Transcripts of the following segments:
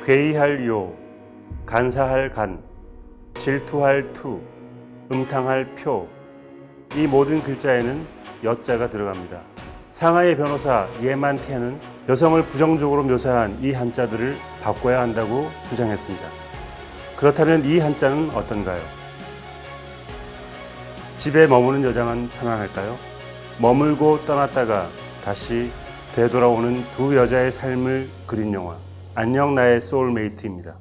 괴이할 요, 간사할 간, 질투할 투, 음탕할 표, 이 모든 글자에는 여자가 들어갑니다. 상하이 변호사 예만태는 여성을 부정적으로 묘사한 이 한자들을 바꿔야 한다고 주장했습니다. 그렇다면 이 한자는 어떤가요? 집에 머무는 여자만 편안할까요? 머물고 떠났다가 다시 되돌아오는 두 여자의 삶을 그린 영화 안녕 나의 소울메이트입니다.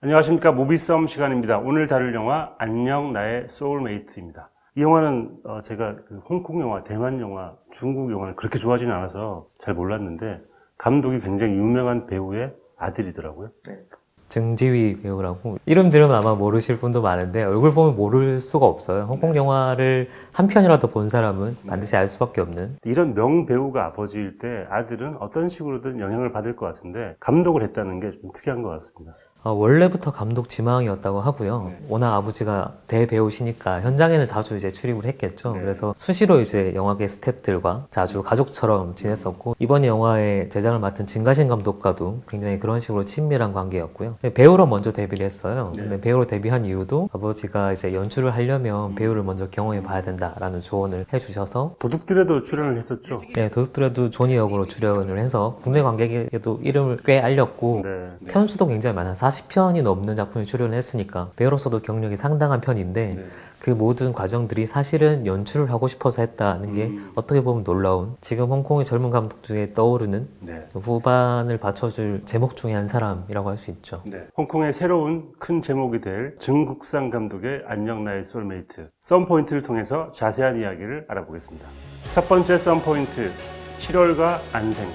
안녕하십니까. 무비썸 시간입니다. 오늘 다룰 영화 안녕 나의 소울메이트입니다. 이 영화는 제가 홍콩 영화, 대만 영화, 중국 영화를 그렇게 좋아하지는 않아서 잘 몰랐는데 감독이 굉장히 유명한 배우의 아들이더라고요. 네. 증지휘 배우라고 이름 들으면 아마 모르실 분도 많은데 얼굴 보면 모를 수가 없어요. 홍콩 영화를 한 편이라도 본 사람은 반드시 알 수밖에 없는. 이런 명배우가 아버지일 때 아들은 어떤 식으로든 영향을 받을 것 같은데 감독을 했다는 게 좀 특이한 것 같습니다. 원래부터 감독 지망이었다고 하고요. 워낙 아버지가 대배우시니까 현장에는 자주 이제 출입을 했겠죠. 그래서 수시로 이제 영화계 스태프들과 자주 가족처럼 지냈었고 이번 영화의 제작을 맡은 진가신 감독과도 굉장히 그런 식으로 친밀한 관계였고요. 배우로 먼저 데뷔를 했어요. 근데 배우로 데뷔한 이유도 아버지가 이제 연출을 하려면 배우를 먼저 경험해 봐야 된다라는 조언을 해주셔서 도둑들에도 출연을 했었죠. 네, 도둑들에도 조니 역으로 출연을 해서 국내 관객에게도 이름을 꽤 알렸고 편수도 굉장히 많아요. 40편이 넘는 작품에 출연을 했으니까 배우로서도 경력이 상당한 편인데 그 모든 과정들이 사실은 연출을 하고 싶어서 했다는 게 어떻게 보면 놀라운, 지금 홍콩의 젊은 감독 중에 떠오르는 후반을 받쳐줄 제목 중에 한 사람이라고 할 수 있죠. 홍콩의 새로운 큰 제목이 될 증국상 감독의 안녕 나의 소울메이트 썸포인트를 통해서 자세한 이야기를 알아보겠습니다. 첫 번째 썸포인트, 7월과 안생.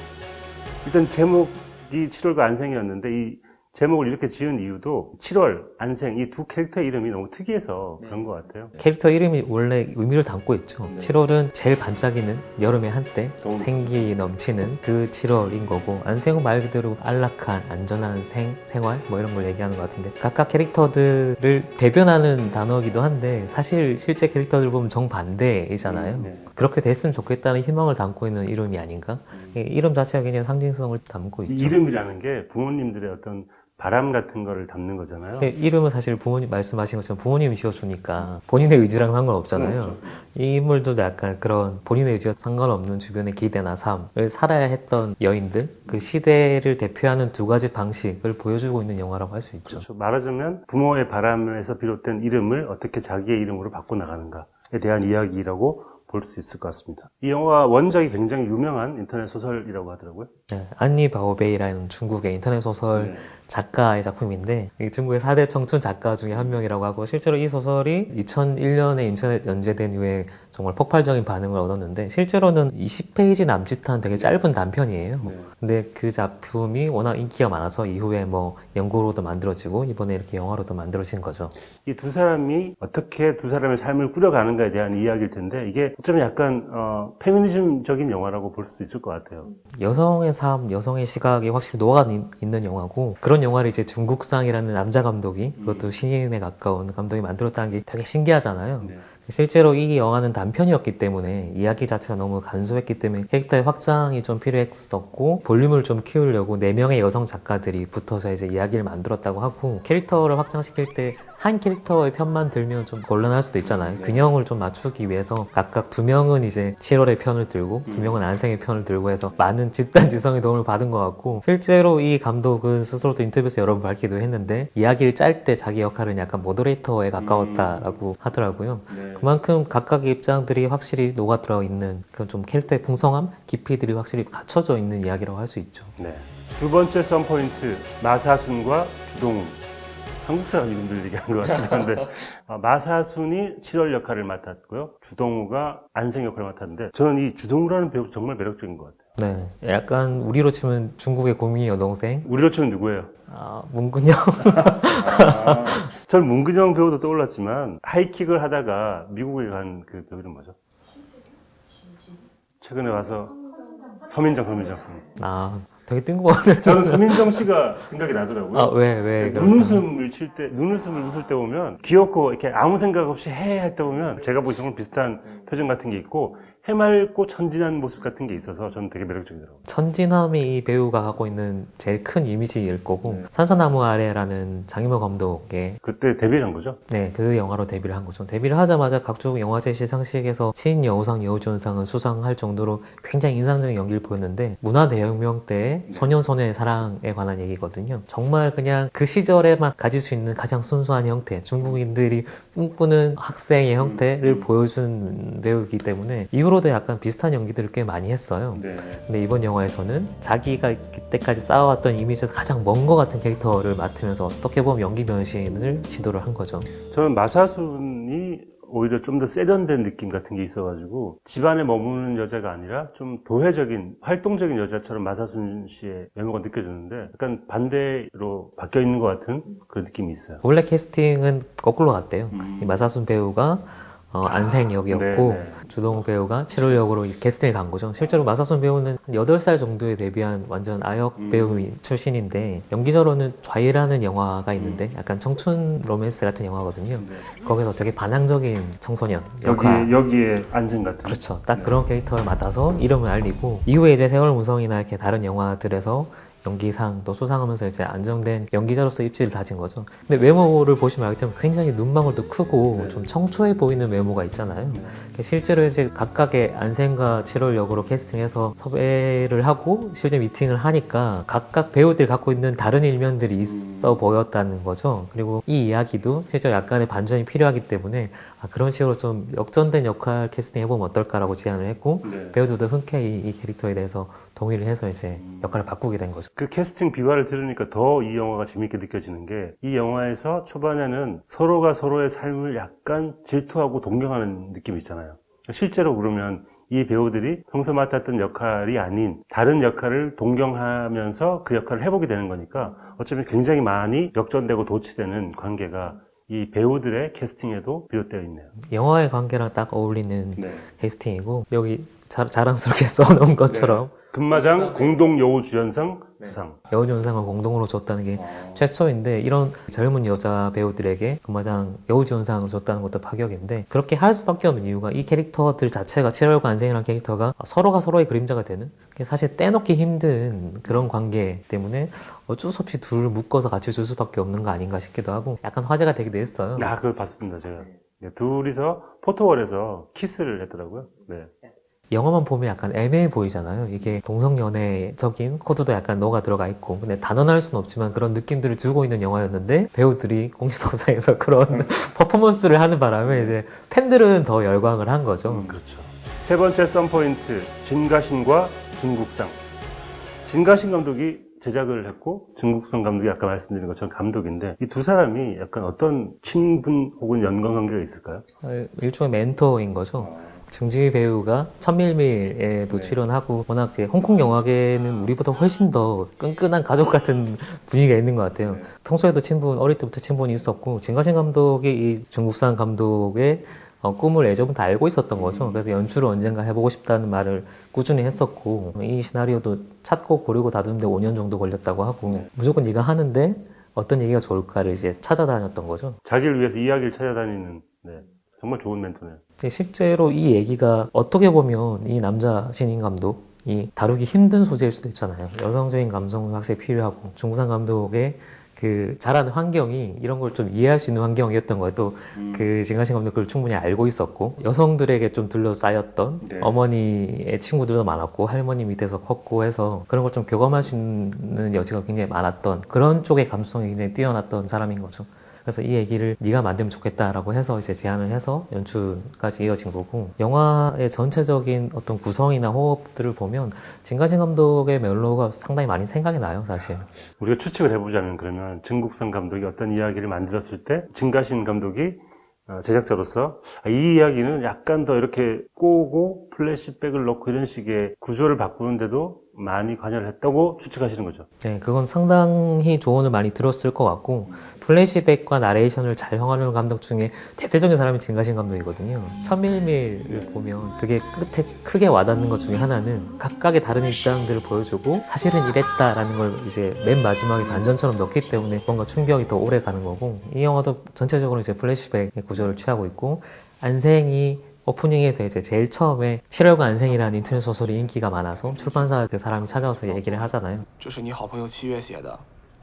일단 제목이 7월과 안생이었는데 이 제목을 이렇게 지은 이유도 7월, 안생 이 두 캐릭터 이름이 너무 특이해서 그런 것 같아요. 캐릭터 이름이 원래 의미를 담고 있죠. 7월은 제일 반짝이는 여름의 한때, 생기 넘치는 그 7월인 거고, 안생은 말 그대로 안락한, 안전한 생활 뭐 이런 걸 얘기하는 것 같은데 각각 캐릭터들을 대변하는 단어이기도 한데 사실 실제 캐릭터들 보면 정반대이잖아요. 그렇게 됐으면 좋겠다는 희망을 담고 있는 이름이 아닌가? 이름 자체가 굉장히 상징성을 담고 있죠. 이름이라는 게 부모님들의 어떤 바람 같은 거를 담는 거잖아요. 이름은 사실 부모님 말씀하신 것처럼 부모님이 지어주니까 본인의 의지랑 상관없잖아요. 이 인물들도 약간 그런 본인의 의지와 상관없는 주변의 기대나 삶을 살아야 했던 여인들, 그 시대를 대표하는 두 가지 방식을 보여주고 있는 영화라고 할 수 있죠. 그렇죠. 말하자면 부모의 바람에서 비롯된 이름을 어떻게 자기의 이름으로 바꿔나가는가에 대한 이야기라고 볼 수 있을 것 같습니다. 이 영화 원작이 굉장히 유명한 인터넷 소설이라고 하더라고요. 네, 안니 바오베이라는 중국의 인터넷 소설 작가의 작품인데 중국의 4대 청춘 작가 중에 한 명이라고 하고 실제로 이 소설이 2001년에 인터넷 연재된 이후에 정말 폭발적인 반응을 얻었는데 실제로는 20페이지 남짓한 되게 짧은 단편이에요. 근데 그 작품이 워낙 인기가 많아서 이후에 뭐 연구로도 만들어지고 이번에 이렇게 영화로도 만들어진 거죠. 이 두 사람이 어떻게 두 사람의 삶을 꾸려가는가에 대한 이야기일 텐데 이게 어쩌면 약간 페미니즘적인 영화라고 볼 수 있을 것 같아요. 여성의 삶, 여성의 시각이 확실히 녹아 있는 영화고 그런 영화를 이제 중국상이라는 남자 감독이 그것도 신인에 가까운 감독이 만들었다는 게 되게 신기하잖아요. 실제로 이 영화는 단편이었기 때문에 이야기 자체가 너무 간소했기 때문에 캐릭터의 확장이 좀 필요했었고 볼륨을 좀 키우려고 4명의 여성 작가들이 붙어서 이제 이야기를 만들었다고 하고 캐릭터를 확장시킬 때 한 캐릭터의 편만 들면 좀 곤란할 수도 있잖아요. 균형을 좀 맞추기 위해서 각각 2명은 이제 7월의 편을 들고 2명은 안생의 편을 들고 해서 많은 집단 지성의 도움을 받은 것 같고 실제로 이 감독은 스스로도 인터뷰에서 여러 번 밝히기도 했는데 이야기를 짤 때 자기 역할은 약간 모더레이터에 가까웠다라고 하더라고요. 그만큼 각각의 입장들이 확실히 녹아들어 있는 그런 좀 캐릭터의 풍성함, 깊이들이 확실히 갖춰져 있는 이야기라고 할 수 있죠. 두 번째 썸포인트, 마사순과 주동훈. 한국 사람 이름들 얘기한 것 같기도 한데 마사순이 7월 역할을 맡았고요. 주동우가 안생 역할을 맡았는데 저는 이 주동우라는 배우 정말 매력적인 것 같아요. 네, 약간 우리로 치면 중국의 고민 여동생. 우리로 치면 누구예요? 문근영. 전 문근영 배우도 떠올랐지만 하이킥을 하다가 미국에 간 그 배우 이름 뭐죠? 최근에 와서 서민정. 되게 뜬금없는. 저는 서민정 씨가 생각이 나더라고요. 왜? 눈웃음을 웃을 때 보면 귀엽고 이렇게 아무 생각 없이 할 때 보면 제가 보기 정말 비슷한 표정 같은 게 있고 해맑고 천진한 모습 같은 게 있어서 저는 되게 매력적이더라고요. 천진함이 이 배우가 갖고 있는 제일 큰 이미지일 거고 네. 산사나무 아래라는 장인모 감독의 그때 데뷔를 한 거죠? 네, 그 영화로 데뷔를 한 거죠. 데뷔를 하자마자 각종 영화제 시상식에서 신인 여우상, 여우주연상을 수상할 정도로 굉장히 인상적인 연기를 보였는데 문화대혁명 때 소년 소녀의 사랑에 관한 얘기거든요. 정말 그냥 그 시절에만 가질 수 있는 가장 순수한 형태, 중국인들이 꿈꾸는 학생의 형태를 보여준 배우이기 때문에 이후로도 약간 비슷한 연기들을 꽤 많이 했어요. 네. 근데 이번 영화에서는 자기가 그때까지 쌓아왔던 이미지에서 가장 먼 것 같은 캐릭터를 맡으면서 어떻게 보면 연기 변신을 시도를 한 거죠. 저는 마사순이 오히려 좀 더 세련된 느낌 같은 게 있어가지고 집안에 머무는 여자가 아니라 좀 도회적인 활동적인 여자처럼 마사순 씨의 외모가 느껴졌는데 약간 반대로 바뀌어 있는 것 같은 그런 느낌이 있어요. 원래 캐스팅은 거꾸로 갔대요. 이 마사순 배우가 안생 역이었고 네네. 주동욱 배우가 7월 역으로 캐스팅을 간 거죠. 실제로 마사순 배우는 한 8살 정도에 데뷔한 완전 아역 배우 출신인데 연기자로는 좌이라는 영화가 있는데 약간 청춘 로맨스 같은 영화거든요. 거기서 되게 반항적인 청소년 역할 여기에 안전 같은. 그렇죠. 딱 그런 캐릭터를 맡아서 이름을 알리고 이후에 이제 세월 무성이나 이렇게 다른 영화들에서 연기상 또 수상하면서 이제 안정된 연기자로서 입지를 다진 거죠. 근데 외모를 보시면 알겠지만 굉장히 눈망울도 크고 좀 청초해 보이는 외모가 있잖아요. 실제로 이제 각각의 안생과 7월 역으로 캐스팅해서 섭외를 하고 실제 미팅을 하니까 각각 배우들이 갖고 있는 다른 일면들이 있어 보였다는 거죠. 그리고 이 이야기도 실제로 약간의 반전이 필요하기 때문에 그런 식으로 좀 역전된 역할 캐스팅 해보면 어떨까라고 제안을 했고 배우들도 흔쾌히 이 캐릭터에 대해서 동의를 해서 이제 역할을 바꾸게 된 거죠. 그 캐스팅 비화를 들으니까 더 이 영화가 재밌게 느껴지는 게 이 영화에서 초반에는 서로가 서로의 삶을 약간 질투하고 동경하는 느낌이 있잖아요. 실제로 그러면 이 배우들이 평소 맡았던 역할이 아닌 다른 역할을 동경하면서 그 역할을 해보게 되는 거니까 어쩌면 굉장히 많이 역전되고 도취되는 관계가 이 배우들의 캐스팅에도 비롯되어 있네요. 영화의 관계랑 딱 어울리는 캐스팅이고 여기 자랑스럽게 써놓은 것처럼 금마장 공동 여우주연상 수상. 여우주연상을 공동으로 줬다는 게 최초인데 이런 젊은 여자 배우들에게 금마장 여우주연상을 줬다는 것도 파격인데 그렇게 할 수밖에 없는 이유가 이 캐릭터들 자체가 7월과 안생이라는 캐릭터가 서로가 서로의 그림자가 되는 사실 떼놓기 힘든 그런 관계 때문에 어쩔 수 없이 둘을 묶어서 같이 줄 수밖에 없는 거 아닌가 싶기도 하고 약간 화제가 되기도 했어요. 그걸 봤습니다 제가. 둘이서 포토월에서 키스를 했더라고요. 네. 영화만 보면 약간 애매해 보이잖아요. 이게 동성연애적인 코드도 약간 녹아 들어가 있고 근데 단언할 수는 없지만 그런 느낌들을 주고 있는 영화였는데 배우들이 공식동상에서 그런 퍼포먼스를 하는 바람에 이제 팬들은 더 열광을 한 거죠. 그렇죠. 세 번째 썬포인트 진가신과 중국상. 진가신 감독이 제작을 했고 중국상 감독이 아까 말씀드린 것처럼 감독인데 이 두 사람이 약간 어떤 친분 혹은 연관관계가 있을까요? 일종의 멘토인 거죠. 증지 배우가 천밀밀에도 출연하고 워낙 이제 홍콩 영화계는 우리보다 훨씬 더 끈끈한 가족 같은 분위기가 있는 것 같아요. 평소에도 어릴 때부터 친분이 있었고 진가신 감독이 이 중국산 감독의 꿈을 예전부터 알고 있었던 거죠. 그래서 연출을 언젠가 해보고 싶다는 말을 꾸준히 했었고 이 시나리오도 찾고 고르고 다듬는데 5년 정도 걸렸다고 하고 무조건 네가 하는데 어떤 얘기가 좋을까를 이제 찾아다녔던 거죠. 자기를 위해서 이야기를 찾아다니는 정말 좋은 멘토네요. 실제로 이 얘기가 어떻게 보면 이 남자 신인 감독이 다루기 힘든 소재일 수도 있잖아요. 여성적인 감성이 확실히 필요하고 중국산 감독의 그 자라는 환경이 이런 걸 좀 이해할 수 있는 환경이었던 거예요. 또 그 진가신 감독 그걸 충분히 알고 있었고 여성들에게 좀 둘러싸였던 어머니의 친구들도 많았고 할머니 밑에서 컸고 해서 그런 걸 좀 교감할 수 있는 여지가 굉장히 많았던 그런 쪽의 감성이 굉장히 뛰어났던 사람인 거죠. 그래서 이 얘기를 네가 만들면 좋겠다라고 해서 이제 제안을 해서 연출까지 이어진 거고 영화의 전체적인 어떤 구성이나 호흡들을 보면 진가신 감독의 멜로가 상당히 많이 생각이 나요, 사실. 우리가 추측을 해보자면 그러면 진국상 감독이 어떤 이야기를 만들었을 때 진가신 감독이 제작자로서 이 이야기는 약간 더 이렇게 꼬고 플래시백을 넣고 이런 식의 구조를 바꾸는데도 많이 관여를 했다고 추측하시는 거죠. 네, 그건 상당히 조언을 많이 들었을 것 같고 플래시백과 나레이션을 잘 형하는 감독 중에 대표적인 사람이 진가신 감독이거든요. 천밀밀을 보면 그게 끝에 크게 와닿는 것 중에 하나는 각각의 다른 입장들을 보여주고 사실은 이랬다라는 걸 이제 맨 마지막에 반전처럼 넣기 때문에 뭔가 충격이 더 오래 가는 거고 이 영화도 전체적으로 이제 플래시백의 구조를 취하고 있고 안생이 오프닝에서 이제 제일 처음에 7월과 안생이라는 인터넷 소설이 인기가 많아서 출판사 그 사람이 찾아와서 얘기를 하잖아요. 这是你好朋友七月写的，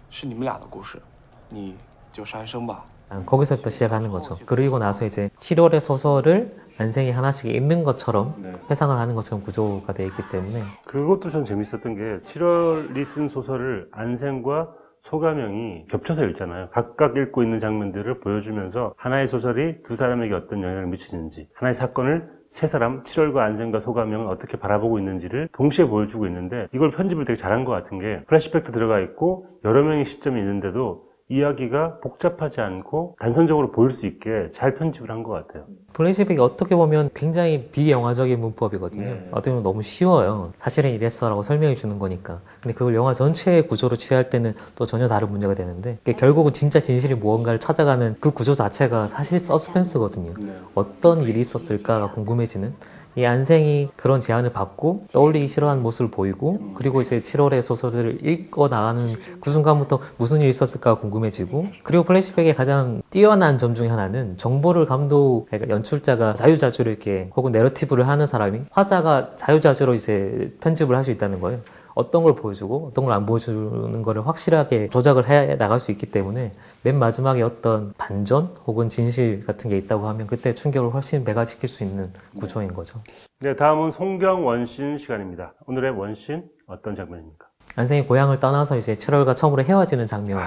是你们俩的故事，你就是安生吧。 거기서부터 시작하는 거죠. 그리고 나서 이제 7월의 소설을 안생이 하나씩 읽는 것처럼 회상을 하는 것처럼 구조가 되어 있기 때문에 그것도 전 재밌었던 게 7월이 쓴 소설을 안생과 소가명이 겹쳐서 읽잖아요. 각각 읽고 있는 장면들을 보여주면서 하나의 소설이 두 사람에게 어떤 영향을 미치는지, 하나의 사건을 세 사람, 7월과 안생과 소가명은 어떻게 바라보고 있는지를 동시에 보여주고 있는데, 이걸 편집을 되게 잘한 것 같은 게 플래시백도 들어가 있고 여러 명의 시점이 있는데도 이야기가 복잡하지 않고 단선적으로 보일 수 있게 잘 편집을 한 것 같아요. 플래시백이 어떻게 보면 굉장히 비영화적인 문법이거든요. 네. 어떻게 보면 너무 쉬워요. 사실은 이랬어라고 설명해 주는 거니까. 근데 그걸 영화 전체의 구조로 취할 때는 또 전혀 다른 문제가 되는데, 결국은 진짜 진실이 무언가를 찾아가는 그 구조 자체가 사실 서스펜스거든요. 어떤 일이 있었을까가 궁금해지는, 이 안생이 그런 제안을 받고 떠올리기 싫어하는 모습을 보이고, 그리고 이제 7월의 소설들을 읽어 나가는 그 순간부터 무슨 일이 있었을까가 궁금해지고, 그리고 플래시백의 가장 뛰어난 점 중에 하나는 정보를 그러니까 연출자가 자유자재로 이렇게, 혹은 내러티브를 하는 사람이 화자가 자유자재로 이제 편집을 할 수 있다는 거예요. 어떤 걸 보여주고 어떤 걸 안 보여주는 거를 확실하게 조작을 해 나갈 수 있기 때문에 맨 마지막에 어떤 반전 혹은 진실 같은 게 있다고 하면 그때 충격을 훨씬 배가시킬 수 있는 구조인 거죠. 네, 다음은 송경 원신 시간입니다. 오늘의 원신 어떤 장면입니까? 안생이 고향을 떠나서 이제 7월과 처음으로 헤어지는 장면,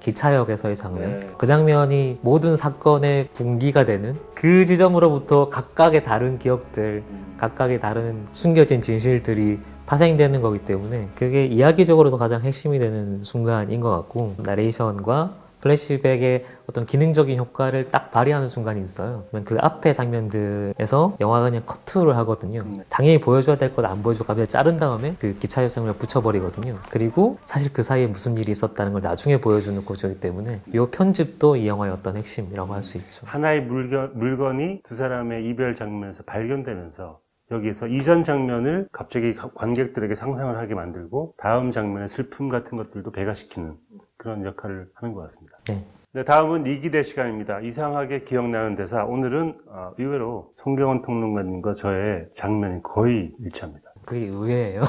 기차역에서의 장면, 그 장면이 모든 사건의 분기가 되는 그 지점으로부터 각각의 다른 기억들, 각각의 다른 숨겨진 진실들이 파생되는 거기 때문에 그게 이야기적으로도 가장 핵심이 되는 순간인 것 같고, 나레이션과 플래시백의 어떤 기능적인 효과를 딱 발휘하는 순간이 있어요. 그 앞에 장면들에서 영화가 그냥 커트를 하거든요. 당연히 보여줘야 될 것 안 보여주고 갑자기 자른 다음에 그 기차역 장면을 붙여버리거든요. 그리고 사실 그 사이에 무슨 일이 있었다는 걸 나중에 보여주는 구조이기 때문에 이 편집도 이 영화의 어떤 핵심이라고 할 수 있죠. 하나의 물건이 두 사람의 이별 장면에서 발견되면서 여기에서 이전 장면을 갑자기 관객들에게 상상을 하게 만들고 다음 장면의 슬픔 같은 것들도 배가시키는 그런 역할을 하는 것 같습니다. 네. 네, 다음은 이기대 시간입니다. 이상하게 기억나는 대사. 오늘은 의외로 송경원 평론가님과 저의 장면이 거의 일치합니다. 그게 의외예요.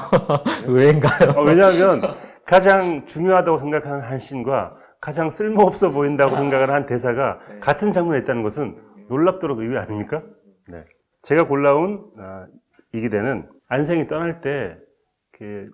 의외인가요? 왜냐하면 가장 중요하다고 생각하는 한 씬과 가장 쓸모없어 보인다고 생각을 한 대사가 같은 장면에 있다는 것은 놀랍도록 의외 아닙니까? 네. 제가 골라온 이기대는 안생이 떠날 때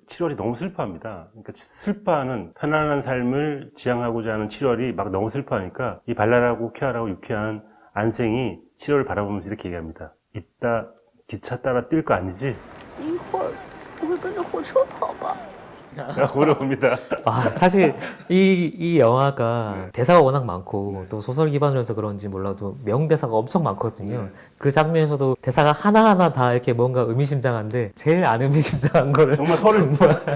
7월이 너무 슬퍼합니다. 그러니까 슬퍼하는, 편안한 삶을 지향하고자 하는 7월이 막 너무 슬퍼하니까 이 발랄하고 쾌활하고 유쾌한 안생이 7월을 바라보면서 이렇게 얘기합니다. 이따 기차 따라 뛸 거 아니지? 一会儿不会跟着火车跑吧？ 라고 물어봅니다. 사실 이 영화가 대사가 워낙 많고 또 소설 기반으로 해서 그런지 몰라도 명대사가 엄청 많거든요. 그 장면에서도 대사가 하나하나 다 이렇게 뭔가 의미심장한데 제일 안 의미심장한 거를 정말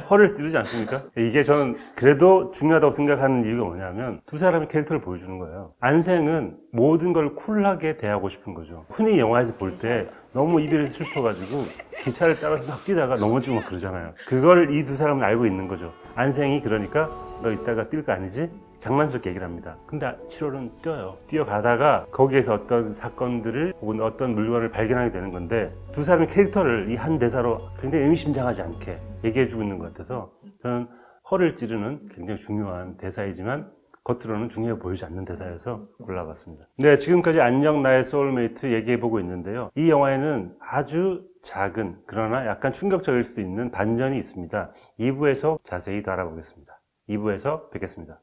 허를 찌르지 않습니까? 이게 저는 그래도 중요하다고 생각하는 이유가 뭐냐면 두 사람의 캐릭터를 보여주는 거예요. 안생은 모든 걸 쿨하게 대하고 싶은 거죠. 흔히 영화에서 볼 때 너무 이별이 슬퍼가지고 기차를 따라서 막 뛰다가 넘어지고 막 그러잖아요. 그걸 이 두 사람은 알고 있는 거죠. 안생이 그러니까 너 이따가 뛸 거 아니지? 장난스럽게 얘기를 합니다. 근데 7월은 뛰어요. 뛰어가다가 거기에서 어떤 사건들을 혹은 어떤 물건을 발견하게 되는 건데 두 사람의 캐릭터를 이 한 대사로 굉장히 의미심장하지 않게 얘기해주고 있는 것 같아서 저는 허를 찌르는 굉장히 중요한 대사이지만 겉으로는 중요해 보이지 않는 대사여서 골라봤습니다. 네, 지금까지 안녕 나의 소울메이트 얘기해보고 있는데요. 이 영화에는 아주 작은 그러나 약간 충격적일 수 있는 반전이 있습니다. 2부에서 자세히 더 알아보겠습니다. 2부에서 뵙겠습니다.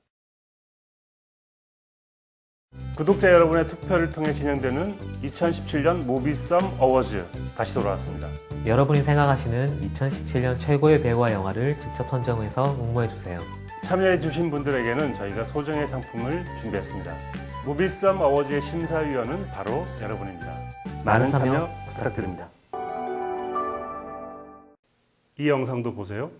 구독자 여러분의 투표를 통해 진행되는 2017년 무비썸 어워즈 다시 돌아왔습니다. 여러분이 생각하시는 2017년 최고의 배우와 영화를 직접 선정해서 응모해주세요. 참여해주신 분들에게는 저희가 소정의 상품을 준비했습니다. 무비썸 어워즈의 심사위원은 바로 여러분입니다. 많은 참여 부탁드립니다. 이 영상도 보세요.